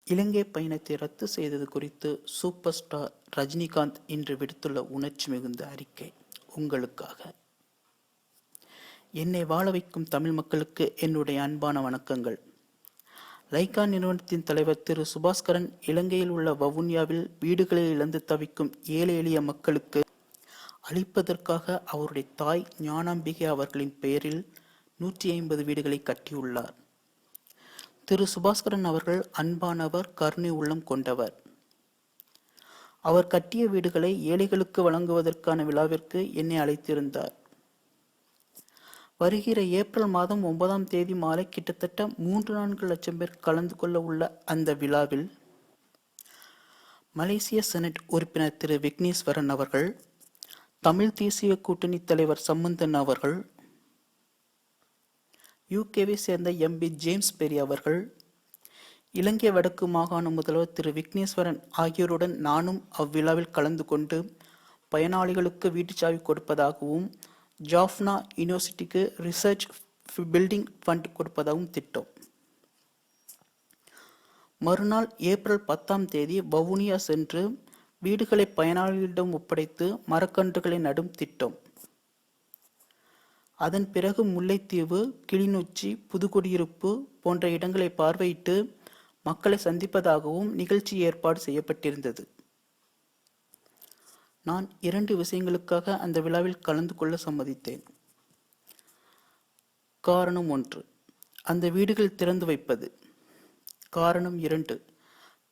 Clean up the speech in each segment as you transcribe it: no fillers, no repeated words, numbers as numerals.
இலங்கை பயணத்தை ரத்து செய்தது குறித்து சூப்பர் ஸ்டார் ரஜினிகாந்த் இன்று விடுத்துள்ள உணர்ச்சி மிகுந்த அறிக்கை உங்களுக்காக. என்னை வாழ வைக்கும் தமிழ் மக்களுக்கு என்னுடைய அன்பான வணக்கங்கள். லைகா நிறுவனத்தின் தலைவர் திரு சுபாஸ்கரன் இலங்கையில் உள்ள வவுனியாவில் வீடுகளை இழந்து தவிக்கும் ஏழை எளிய மக்களுக்கு அளிப்பதற்காக அவருடைய தாய் ஞானாம்பிகை அவர்களின் பெயரில் 150 வீடுகளை கட்டியுள்ளார். திரு சுபாஸ்கரன் அவர்கள் அன்பானவர், கருணை உள்ளம் கொண்டவர். அவர் கட்டிய வீடுகளை ஏழைகளுக்கு வழங்குவதற்கான விழாவிற்கு என்னை அழைத்திருந்தார். வருகிற ஏப்ரல் மாதம் 9ஆம் தேதி மாலை கிட்டத்தட்ட 3-4 லட்சம் பேர் கலந்து கொள்ள உள்ள அந்த விழாவில் மலேசிய செனட் உறுப்பினர் திரு விக்னேஸ்வரன் அவர்கள், தமிழ் தேசிய கூட்டணி தலைவர் சம்பந்தன் அவர்கள், யூகேவை சேர்ந்த எம்பி ஜேம்ஸ் பெரி அவர்கள், இலங்கை வடக்கு மாகாண முதல்வர் திரு விக்னேஸ்வரன் ஆகியோருடன் நானும் அவ்விழாவில் கலந்து கொண்டு பயனாளிகளுக்கு வீட்டுச்சாவி கொடுப்பதாகவும் ஜாஃப்னா யூனிவர்சிட்டிக்கு ரிசர்ச் பில்டிங் ஃபண்ட் கொடுப்பதாகவும் திட்டம். மறுநாள் ஏப்ரல் 10ஆம் தேதி வவுனியா சென்று வீடுகளை பயனாளிகளிடம் ஒப்படைத்து மரக்கன்றுகளை நடும் திட்டம். அதன் பிறகு முல்லைத்தீவு, கிளிநொச்சி, புதுக்குடியிருப்பு போன்ற இடங்களை பார்வையிட்டு மக்களை சந்திப்பதாகவும் நிகழ்ச்சி ஏற்பாடு செய்யப்பட்டிருந்தது. நான் 2 விஷயங்களுக்காக அந்த விழாவில் கலந்து கொள்ள சம்மதித்தேன். காரணம் 1, அந்த வீடுகள் திறந்து வைப்பது. காரணம் 2,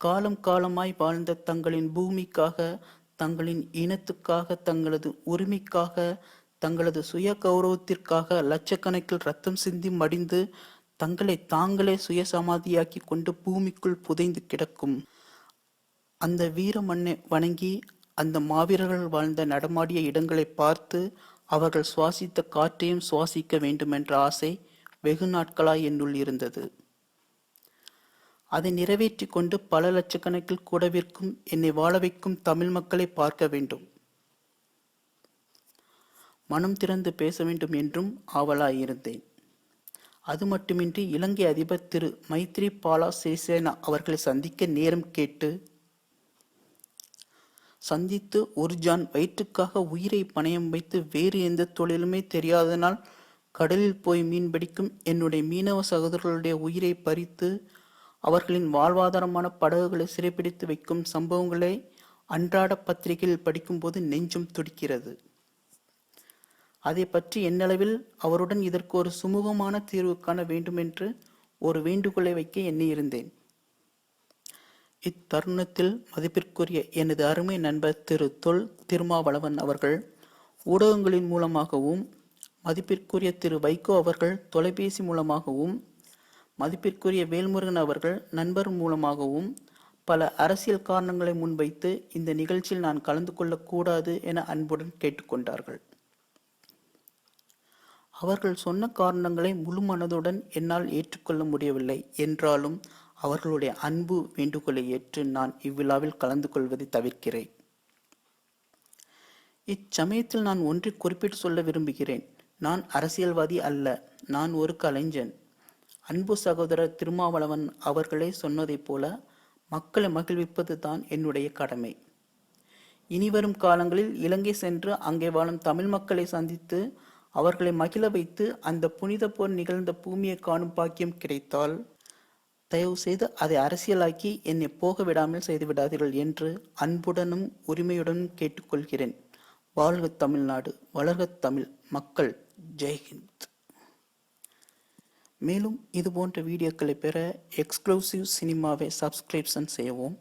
காலம் காலமாய் வாழ்ந்த தங்களின் பூமிக்காக, தங்களின் இனத்துக்காக, தங்களது உரிமைக்காக, தங்களது சுய கௌரவத்திற்காக லட்சக்கணக்கில் ரத்தம் சிந்தி மடிந்து தங்களை தாங்களே சுய சமாதியாக்கி கொண்டு பூமிக்குள் புதைந்து கிடக்கும் அந்த வீர மண்ணை வணங்கி, அந்த மாவீரர்கள் வாழ்ந்த நடமாடிய இடங்களை பார்த்து அவர்கள் சுவாசித்த காற்றையும் சுவாசிக்க வேண்டுமென்ற ஆசை வெகு நாட்களாய் என்னுள் இருந்தது. அதை நிறைவேற்றி கொண்டு பல லட்சக்கணக்கில் கூடவிற்கும் என்னை வாழ வைக்கும் தமிழ் மக்களை பார்க்க வேண்டும், மனம் திறந்து பேச வேண்டும் என்றும் ஆவலாயிருந்தேன். அது மட்டுமின்றி இலங்கை அதிபர் திரு மைத்ரிபால சிறிசேனா அவர்களை சந்திக்க நேரம் கேட்டு சந்தித்து ஒரு ஜான் வயிற்றுக்காக உயிரை பணயம் வைத்து வேறு எந்த தொழிலுமே தெரியாதனால் கடலில் போய் மீன் பிடிக்கும் என்னுடைய மீனவ சகோதரர்களுடைய உயிரை பறித்து அவர்களின் வாழ்வாதாரமான படகுகளை சிறைப்பிடித்து வைக்கும் சம்பவங்களை அன்றாட பத்திரிகையில் படிக்கும்போது நெஞ்சம் துடிக்கிறது. அதை பற்றி என்னளவில் அவருடன் இதற்கு ஒரு சுமூகமான தீர்வு காண வேண்டுமென்று ஒரு வேண்டுகோளை வைக்க எண்ணியிருந்தேன். இத்தருணத்தில் மதிப்பிற்குரிய எனது அருமை நண்பர் திரு தொல் திருமாவளவன் அவர்கள் ஊடகங்களின் மூலமாகவும், மதிப்பிற்குரிய திரு வைகோ அவர்கள் தொலைபேசி மூலமாகவும், மதிப்பிற்குரிய வேல்முருகன் அவர்கள் நண்பர் மூலமாகவும் பல அரசியல் காரணங்களை முன்வைத்து இந்த நிகழ்ச்சியில் நான் கலந்து கொள்ளக்கூடாது என அன்புடன் கேட்டுக்கொண்டார்கள். அவர்கள் சொன்ன காரணங்களை முழு மனதுடன் என்னால் ஏற்றுக்கொள்ள முடியவில்லை என்றாலும் அவர்களுடைய அன்பு வேண்டுகோளை ஏற்று நான் இவ்விழாவில் கலந்து கொள்வதை தவிர்க்கிறேன். இச்சமயத்தில் நான் ஒன்றை குறிப்பிட்டு சொல்ல விரும்புகிறேன். நான் அரசியல்வாதி அல்ல, நான் ஒரு கலைஞன். அன்பு சகோதரர் திருமாவளவன் அவர்களே சொன்னதைப் போல மக்களை மகிழ்விப்பது தான் என்னுடைய கடமை. இனிவரும் காலங்களில் இலங்கை சென்று அங்கே வாழும் தமிழ் மக்களை சந்தித்து அவர்களை மகிழ வைத்து அந்த புனித போர் நிகழ்ந்த பூமியை காணும் பாக்கியம் கிடைத்தால் தயவு செய்து அதை அரசியலாக்கி என்னை போக விடாமல் செய்துவிடாதீர்கள் என்று அன்புடனும் உரிமையுடனும் கேட்டுக்கொள்கிறேன். வாழ்க தமிழ்நாடு, வளர்க தமிழ் மக்கள். ஜெய்ஹிந்த். மேலும் இது போன்ற வீடியோக்களை பெற எக்ஸ்க்ளூசிவ் சினிமாவை சப்ஸ்கிரிப்ஷன் செய்யவும்.